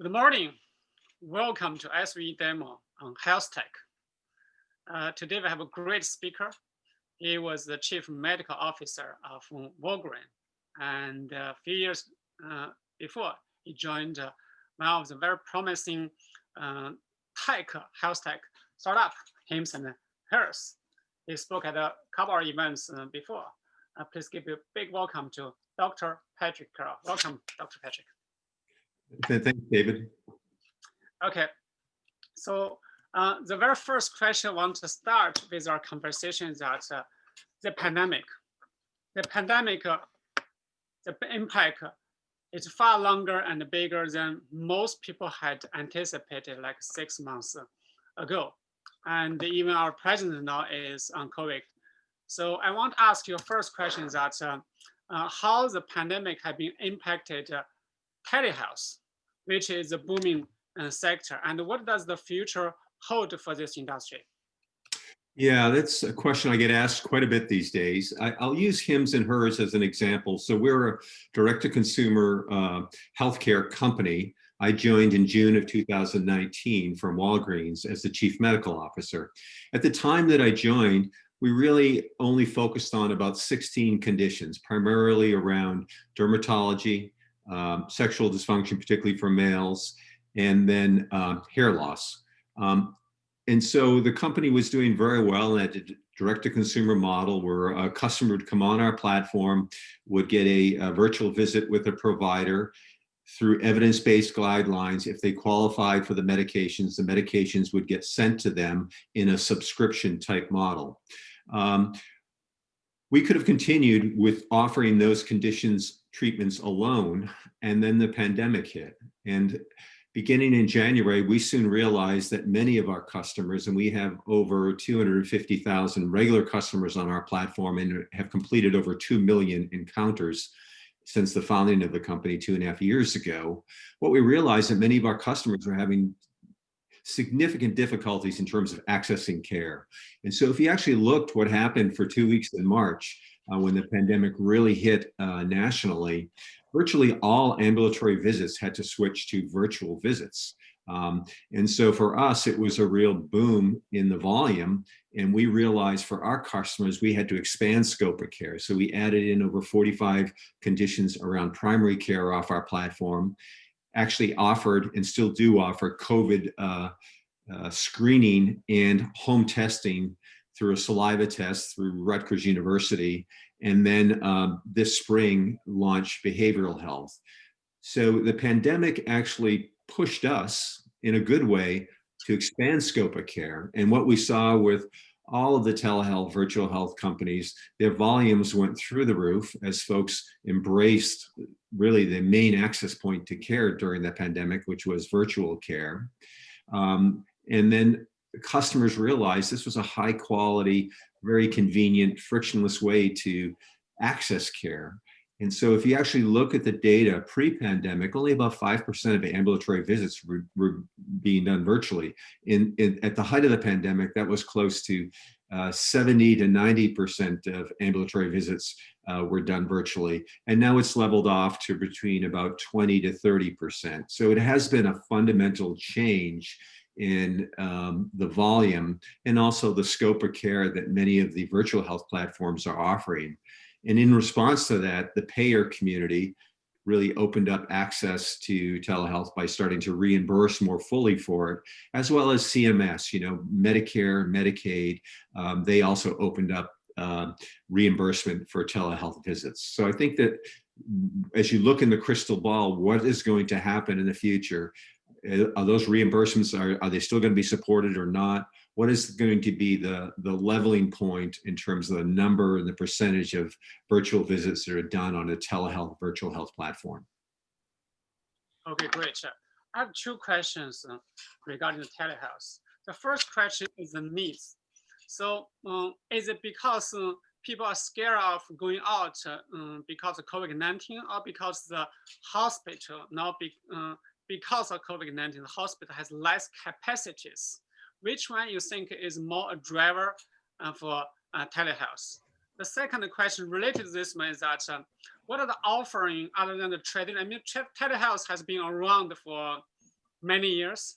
Good morning. Welcome to SVE demo on health tech. Today we have a great speaker. He was the chief medical officer of Walgreens, and a few years before he joined one of the very promising health tech startup, Hims and Hers. He spoke at a couple of events before. Please give a big welcome to Dr. Patrick Carrol. Welcome, Dr. Patrick. Thanks, David. Okay, so the very first question I want to start with our conversation is that the pandemic. The impact is far longer and bigger than most people had anticipated like 6 months ago. And even our president now is on COVID. So I want to ask you first question is that how the pandemic has been impacted telehealth, which is a booming sector, and what does the future hold for this industry? Yeah, that's a question I get asked quite a bit these days. I'll use Hims and Hers as an example. So we're a direct-to-consumer healthcare company. I joined in June of 2019 from Walgreens as the chief medical officer. At the time that I joined, we really only focused on about 16 conditions, primarily around dermatology, sexual dysfunction, particularly for males, and then hair loss. And so the company was doing very well at a direct-to-consumer model where a customer would come on our platform, would get a virtual visit with a provider through evidence-based guidelines. If they qualified for the medications would get sent to them in a subscription type model. We could have continued with offering those conditions treatments alone, and then the pandemic hit. And beginning in January, we soon realized that many of our customers, and we have over 250,000 regular customers on our platform and have completed over 2 million encounters since the founding of the company 2.5 years ago. What we realized that many of our customers are having significant difficulties in terms of accessing care. And so if you actually looked what happened for 2 weeks in March, when the pandemic really hit nationally, virtually all ambulatory visits had to switch to virtual visits. And so for us, it was a real boom in the volume. And we realized for our customers, we had to expand scope of care. So we added in over 45 conditions around primary care off our platform, actually offered and still do offer COVID screening and home testing through a saliva test through Rutgers University, and then this spring launched behavioral health. So the pandemic actually pushed us in a good way to expand scope of care. And what we saw with all of the telehealth, virtual health companies, their volumes went through the roof as folks embraced really the main access point to care during the pandemic, which was virtual care. And then customers realized this was a high quality, very convenient, frictionless way to access care. And so if you actually look at the data pre-pandemic, only about 5% of ambulatory visits were being done virtually. At the height of the pandemic, that was close to 70 to 90% of ambulatory visits were done virtually. And now it's leveled off to between about 20 to 30%. So it has been a fundamental change in the volume and also the scope of care that many of the virtual health platforms are offering. And in response to that, the payer community really opened up access to telehealth by starting to reimburse more fully for it, as well as CMS, Medicare, Medicaid. They also opened up reimbursement for telehealth visits. So I think that as you look in the crystal ball, what is going to happen in the future? Are those reimbursements, are they still going to be supported or not? What is going to be the leveling point in terms of the number and the percentage of virtual visits that are done on a telehealth virtual health platform? Okay, great. I have 2 questions regarding the telehealth. The first question is the needs. So is it because people are scared of going out because of COVID-19, or because the hospital now because of COVID-19, the hospital has less capacities? Which one you think is more a driver for telehealth? The second question related to this one is that what are the offering other than the trading? I mean, telehealth has been around for many years.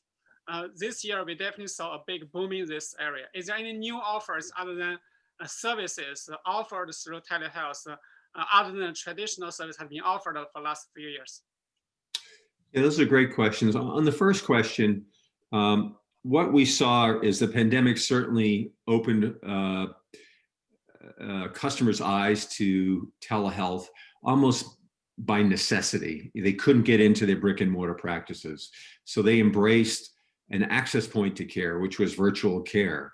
This year, we definitely saw a big boom in this area. Is there any new offers other than services offered through telehealth, other than traditional service have been offered for the last few years? Yeah, those are great questions. On the first question, what we saw is the pandemic certainly opened customers' eyes to telehealth almost by necessity. They couldn't get into their brick and mortar practices. So they embraced an access point to care, which was virtual care.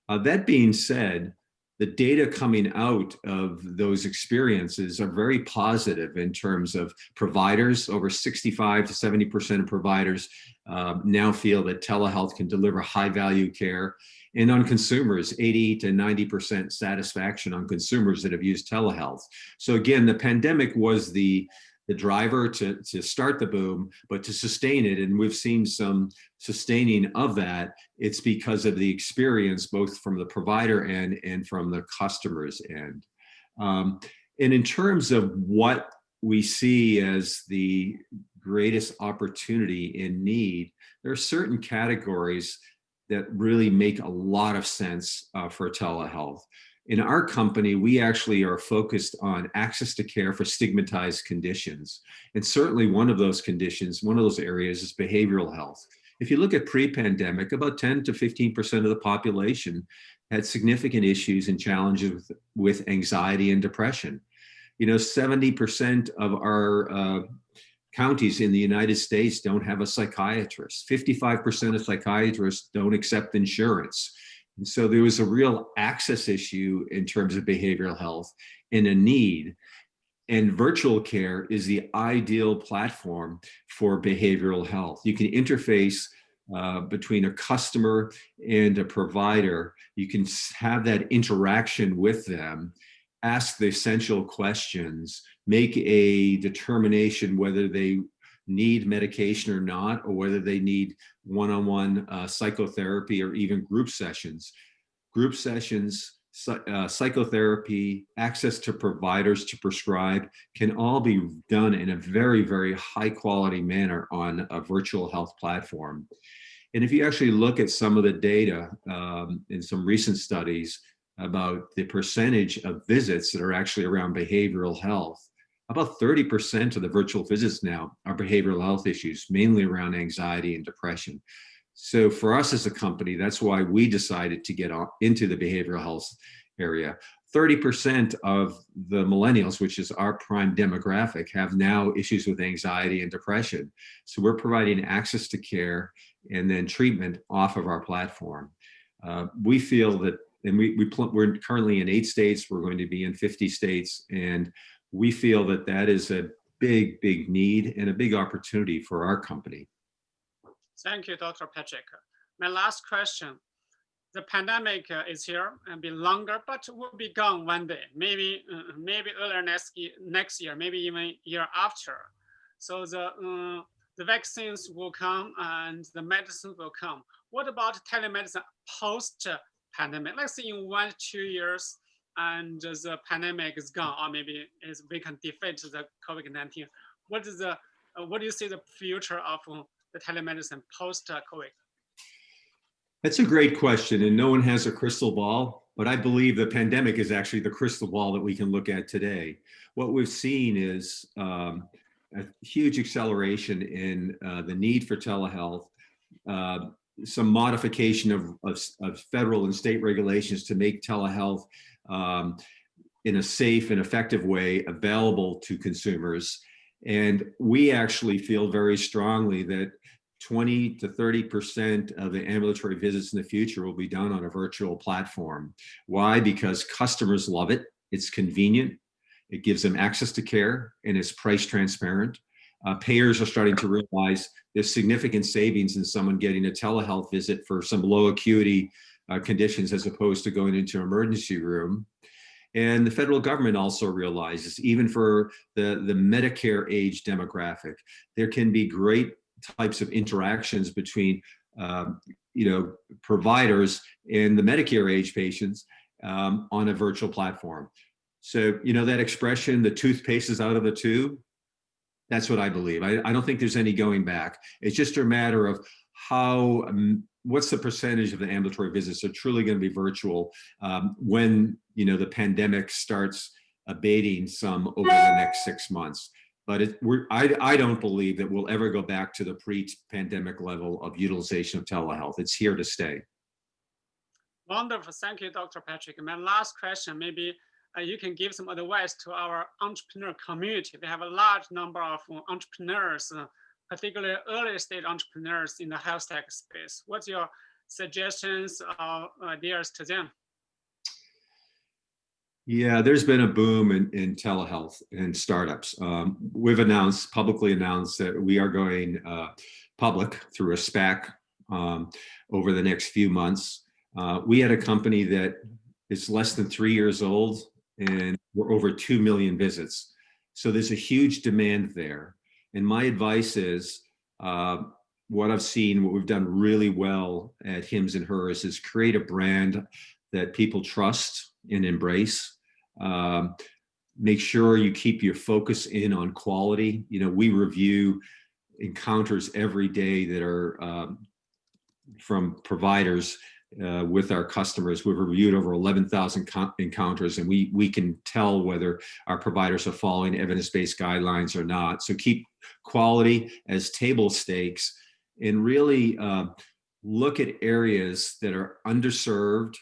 That being said, the data coming out of those experiences are very positive in terms of providers. Over 65 to 70% of providers now feel that telehealth can deliver high value care. And on consumers, 80 to 90% satisfaction on consumers that have used telehealth. So again, the pandemic was the driver to start the boom, but to sustain it, and we've seen some sustaining of that, it's because of the experience, both from the provider end and from the customer's end. And in terms of what we see as the greatest opportunity and need, there are certain categories that really make a lot of sense for telehealth. In our company, we actually are focused on access to care for stigmatized conditions. And certainly one of those conditions, one of those areas is behavioral health. If you look at pre-pandemic, about 10 to 15% of the population had significant issues and challenges with anxiety and depression. 70% of our counties in the United States don't have a psychiatrist. 55% of psychiatrists don't accept insurance. And so there was a real access issue in terms of behavioral health and a need. And virtual care is the ideal platform for behavioral health. You can interface between a customer and a provider. You can have that interaction with them, ask the essential questions, make a determination whether they need medication or not, or whether they need one-on-one psychotherapy or even group sessions. Group sessions, psychotherapy, access to providers to prescribe can all be done in a very, very high quality manner on a virtual health platform. And if you actually look at some of the data in some recent studies about the percentage of visits that are actually around behavioral health, about 30% of the virtual visits now are behavioral health issues, mainly around anxiety and depression. So for us as a company, that's why we decided to get into the behavioral health area. 30% of the millennials, which is our prime demographic, have now issues with anxiety and depression. So we're providing access to care and then treatment off of our platform. We feel that, and we're currently in 8 states, we're going to be in 50 states, and we feel that that is a big, big need and a big opportunity for our company. Thank you, Dr. Patrick. My last question. The pandemic is here and be longer, but will be gone one day, maybe earlier next year, maybe even year after. So the vaccines will come and the medicine will come. What about telemedicine post-pandemic? Let's say in 1 to 2 years, and the pandemic is gone, or maybe we can defeat the COVID-19. What do you see the future of the telemedicine post-COVID? That's a great question, and no one has a crystal ball, but I believe the pandemic is actually the crystal ball that we can look at today. What we've seen is a huge acceleration in the need for telehealth, some modification of federal and state regulations to make telehealth in a safe and effective way available to consumers. And we actually feel very strongly that 20 to 30% of the ambulatory visits in the future will be done on a virtual platform. Why? Because customers love it. It's convenient. It gives them access to care, and it's price transparent. Payers are starting to realize there's significant savings in someone getting a telehealth visit for some low acuity conditions as opposed to going into an emergency room. And the federal government also realizes, even for the Medicare age demographic, there can be great types of interactions between providers and the Medicare age patients on a virtual platform. So, that expression, the toothpaste is out of the tube, That's what I believe. I don't think there's any going back. It's just a matter of how, what's the percentage of the ambulatory visits are truly going to be virtual when, the pandemic starts abating some over the next 6 months. But I don't believe that we'll ever go back to the pre-pandemic level of utilization of telehealth. It's here to stay. Wonderful. Thank you, Dr. Patrick. My last question, maybe you can give some advice to our entrepreneur community. We have a large number of entrepreneurs, particularly early stage entrepreneurs in the health tech space. What's your suggestions or ideas to them? Yeah, there's been a boom in telehealth and startups. We've publicly announced that we are going public through a SPAC over the next few months. We had a company that is less than 3 years old, and we're over 2 million visits. So there's a huge demand there. And my advice is, what I've seen, what we've done really well at Hims and Hers is create a brand that people trust and embrace. Make sure you keep your focus in on quality. We review encounters every day that are from providers with our customers. We've reviewed over 11,000 encounters, and we can tell whether our providers are following evidence-based guidelines or not. So keep quality as table stakes, and really look at areas that are underserved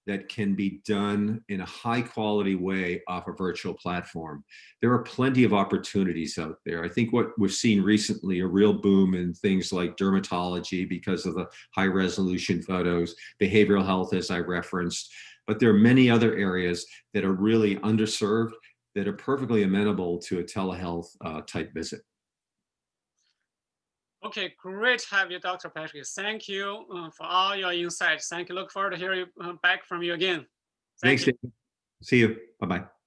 that can be done in a high quality way off a virtual platform. There are plenty of opportunities out there. I think what we've seen recently, a real boom in things like dermatology because of the high resolution photos, behavioral health, as I referenced, but there are many other areas that are really underserved that are perfectly amenable to a telehealth type visit. Okay, great to have you, Dr. Patrick. Thank you for all your insights. Thank you. Look forward to hearing back from you again. Thanks, David. See you. Bye-bye.